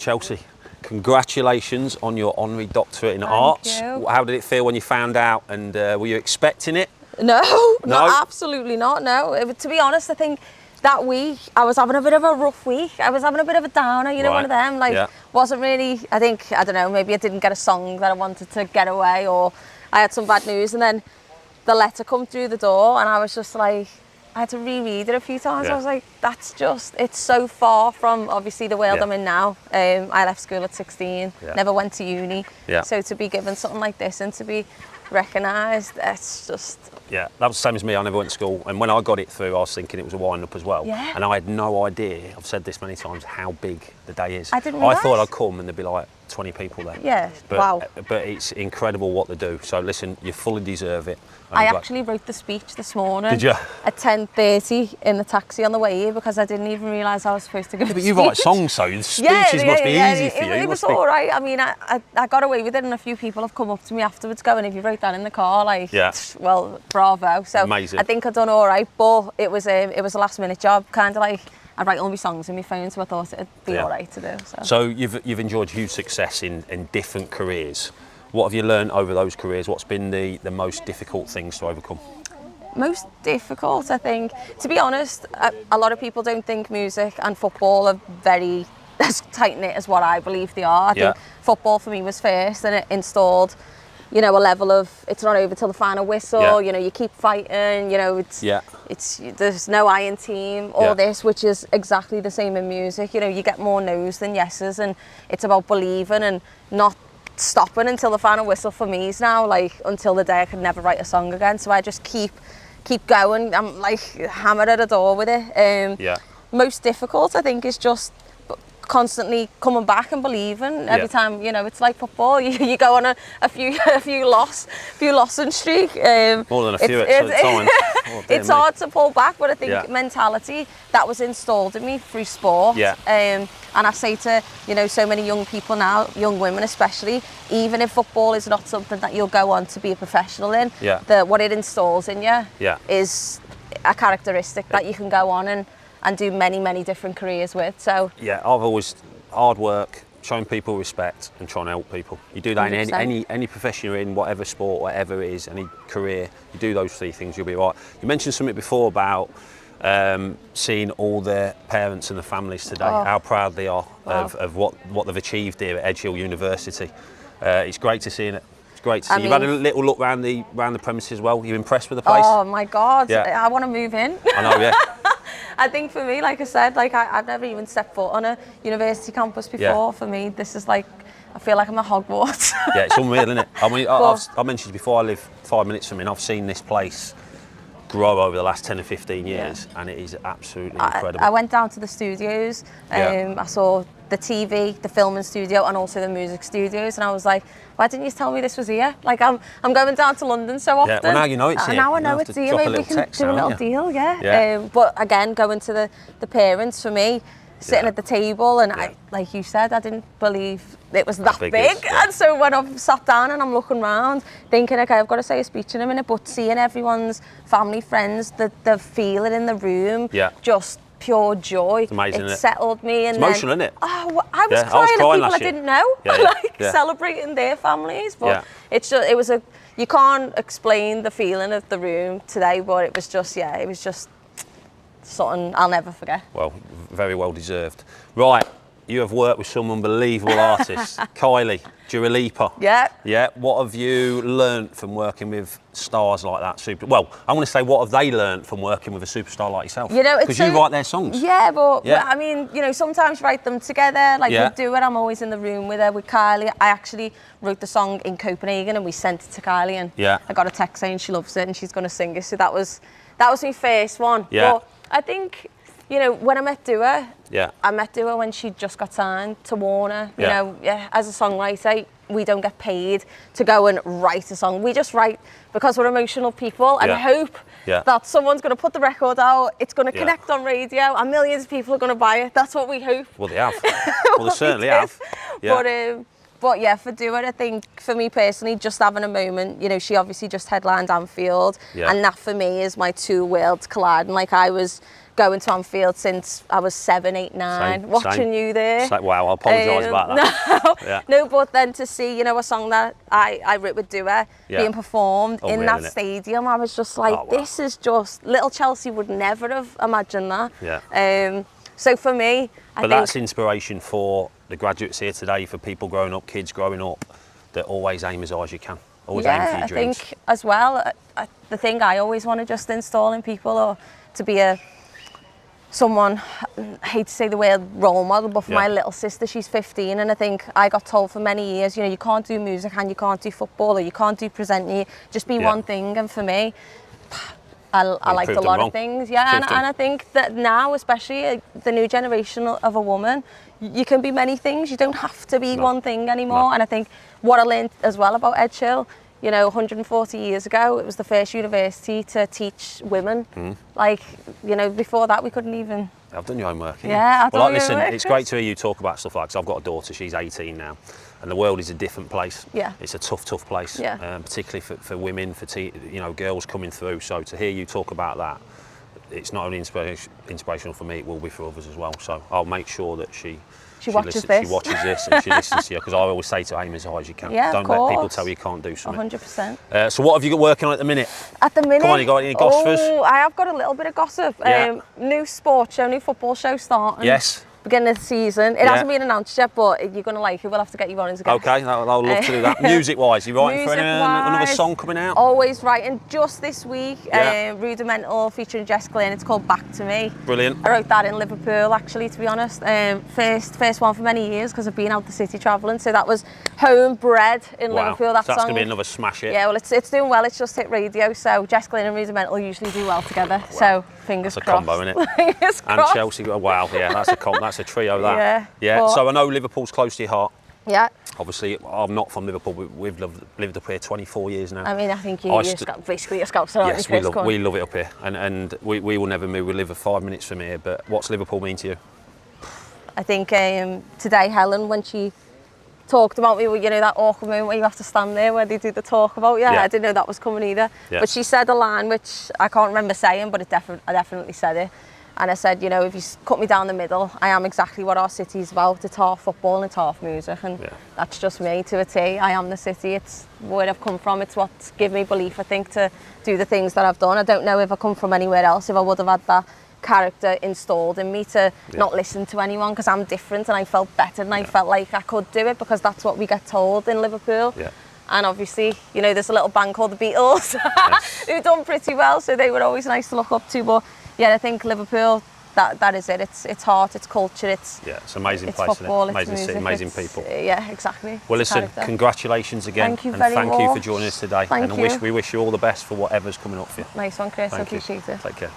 Chelcee, congratulations on your Honorary Doctorate in Arts. You. How did it feel when you found out, and were you expecting it? No, absolutely not, no. To be honest, I think that week I was having a bit of a rough week. I was having a bit of a downer, you know, one of them. Like, wasn't really, I don't know, maybe I didn't get a song that I wanted to get away, or I had some bad news, and then the letter come through the door and I was just like, I had to reread it a few times. I was like, it's so far from obviously the world I'm in now. I left school at 16, never went to uni. So to be given something like this and to be recognised, it's just... Yeah, that was the same as me. I never went to school, and when I got it through, I was thinking it was a wind-up as well. And I had no idea, I've said this many times, how big the day is. I didn't realise. I thought I'd come and there'd be like 20 people there. Yeah, but, wow. But it's incredible what they do. So listen, you fully deserve it. I actually wrote the speech this morning. Did you? At 10:30 in the taxi on the way here, because I didn't even realise I was supposed to give a but speech. you write songs, so the speeches must be easy for you. It was all right. I mean, I got away with it, and a few people have come up to me afterwards going, if you wrote that in the car, like, well, bravo. So amazing. I think I've done all right, but it was a last minute job, kind of like, I write all my songs in my phone, so I thought it'd be all right to do. So you've enjoyed huge success in different careers. What have you learned over those careers? What's been the most difficult things to overcome? Most difficult, I think, to be honest, a lot of people don't think music and football are very as tight-knit as what I believe they are. I think football for me was first, and it installed, you know, a level of, it's not over till the final whistle, you know, you keep fighting, you know, it's there's no iron team, all this, which is exactly the same in music. You know, you get more no's than yeses, and it's about believing and not stopping until the final whistle. For me is now, like, until the day I could never write a song again. So I just keep going. I'm like hammered at a door with it. Most difficult, I think, is just constantly coming back and believing every time. You know, it's like football. You go on a few losing streak. More than a few at times. It's hard to pull back, but I think mentality that was installed in me through sport. And I say to, you know, so many young people now, young women especially, even if football is not something that you'll go on to be a professional in, what it installs in you is a characteristic that you can go on and do many different careers with. So I've always hard work, showing people respect, and trying to help people. You do that 100%. in any profession you're in, whatever sport, whatever it is, any career, you do those three things, you'll be right. You mentioned something before about seeing all the parents and the families today, how proud they are of what they've achieved here at Edge Hill University. It's great to see it. It's great to see. You've had a little look around the premises as well. You're impressed with the place? Oh my God, I want to move in. I know, I think for me, like I said, like I've never even stepped foot on a university campus before. For me, this is like, I feel like I'm at Hogwarts. It's unreal, isn't it? I mean, I mentioned before, I live 5 minutes from it, and I've seen this place grow over the last 10 or 15 years, and it is absolutely incredible. I went down to the studios, I saw the TV, the filming studio, and also the music studios, and I was like, why didn't you tell me this was here? Like, I'm going down to London so often. Well, now you know it's here. Now I know it's here, maybe we can do a little deal, but again, going to the parents, for me, sitting at the table, and I, like you said, I didn't believe it was that big. And so when I've sat down and I'm looking around, thinking, okay, I've got to say a speech in a minute, but seeing everyone's family, friends, the feeling in the room, just pure joy. It's amazing, it settled me. And it's emotional, isn't it? Oh, I was crying at people I didn't know, celebrating their families. But it's just, it was you can't explain the feeling of the room today, but it was just, it was just something I'll never forget. Well, very well deserved. Right, you have worked with some unbelievable artists. Kylie, Dua Lipa. What have you learnt from working with stars like that? Well, I want to say, what have they learnt from working with a superstar like yourself? You know, because you write their songs. But I mean, you know, sometimes you write them together. Like with Dua, I'm always in the room with her. With Kylie, I actually wrote the song in Copenhagen, and we sent it to Kylie, and I got a text saying she loves it and she's going to sing it. So that was my first one. But I think, you know, when I met Dua, I met Dua when she just got signed to Warner. You know, as a songwriter, we don't get paid to go and write a song. We just write because we're emotional people and hope that someone's going to put the record out, it's going to connect on radio, and millions of people are going to buy it. That's what we hope. Well, they have. Well, they certainly have. But yeah, for Dua, I think for me personally, just having a moment, you know, she obviously just headlined Anfield, and that for me is my two worlds colliding. Like, I was going to Anfield since I was 7, 8, 9, watching you there. Wow, I apologise about that. No, yeah. no, but then to see, you know, a song that I wrote with Dua being performed in that stadium, I was just like, this is just, little Chelcee would never have imagined that. Yeah. So for me, I think that's inspiration for the graduates here today, for people growing up, kids growing up, that always aim as high as you can. Always aim for your dreams. I think as well, the thing I always want to just install in people, or to be someone, I hate to say the word role model, but for my little sister, she's 15, and I think I got told for many years, you know, you can't do music and you can't do football, or you can't do presenting, just be one thing. And for me, I liked a lot of things, and I think that now, especially the new generation of a woman, you can be many things. You don't have to be one thing anymore. And I think what I learned as well about Ed Chill, you know, 140 years ago, it was the first university to teach women. Like, you know, before that we couldn't even... I've done your homework. Yeah, I've done your listen, homework. It's great to hear you talk about stuff like that, 'cause I've got a daughter, she's 18 now, and the world is a different place. Yeah. It's a tough place, particularly for women, for you know, girls coming through. So to hear you talk about that, it's not only inspirational for me, it will be for others as well. So I'll make sure that she watches this and she listens to you, because I always say to aim as high as you can. Don't let people tell you can't do something. 100%. So what have you got working on at the minute? At the minute? Come on, you got any gossipers? Oh, I have got a little bit of gossip. New sports show, new football show starting. Yes. Beginning of the season. It hasn't been announced yet, but you're going to like it. We'll have to get you on as a guest. Okay, I'll love to do that. Music-wise, you writing for another song coming out? Always writing. Just this week, Rudimental featuring Jess Glynn. It's called Back to Me. Brilliant. I wrote that in Liverpool, actually, to be honest. First one for many years, because I've been out the city travelling. So that was homebred in Liverpool, that song. That's going to be another smash hit. Yeah, well, it's doing well. It's just hit radio. So Jess Glynn and Rudimental usually do well together. So fingers crossed. That's a combo, isn't it? Fingers crossed. And Chelsea, wow, yeah, that's a trio, that. Yeah. So I know Liverpool's close to your heart. Yeah. Obviously, I'm not from Liverpool, but we've lived up here 24 years now. I mean, I think you're basically a Scoutser, aren't you? Yes, we love it up here, and we will never move. We live 5 minutes from here. But what's Liverpool mean to you? I think today, Helen, when she talked about me, you know, that awkward moment where you have to stand there where they do the talk about you. I didn't know that was coming either. Yeah. But she said a line which I can't remember saying, but I definitely said it. And I said, you know, if you cut me down the middle, I am exactly what our city's about. It's half football and it's half music, and that's just me to a T. I am the city. It's where I've come from. It's what's given me belief, I think, to do the things that I've done. I don't know if I come from anywhere else, if I would have had that character installed in me to not listen to anyone, because I'm different and I felt better and I felt like I could do it, because that's what we get told in Liverpool. And obviously, you know, there's a little band called the Beatles who've done pretty well, so they were always nice to look up to. But yeah, I think Liverpool, that is it. It's heart, it's culture, it's an amazing place, football, isn't it? Amazing city, amazing people. Yeah, exactly. Well, listen, congratulations again. Thank you very much. Thank you for joining us today. Thank you. We wish you all the best for whatever's coming up for you. Nice one, Chris. I appreciate it. Take care.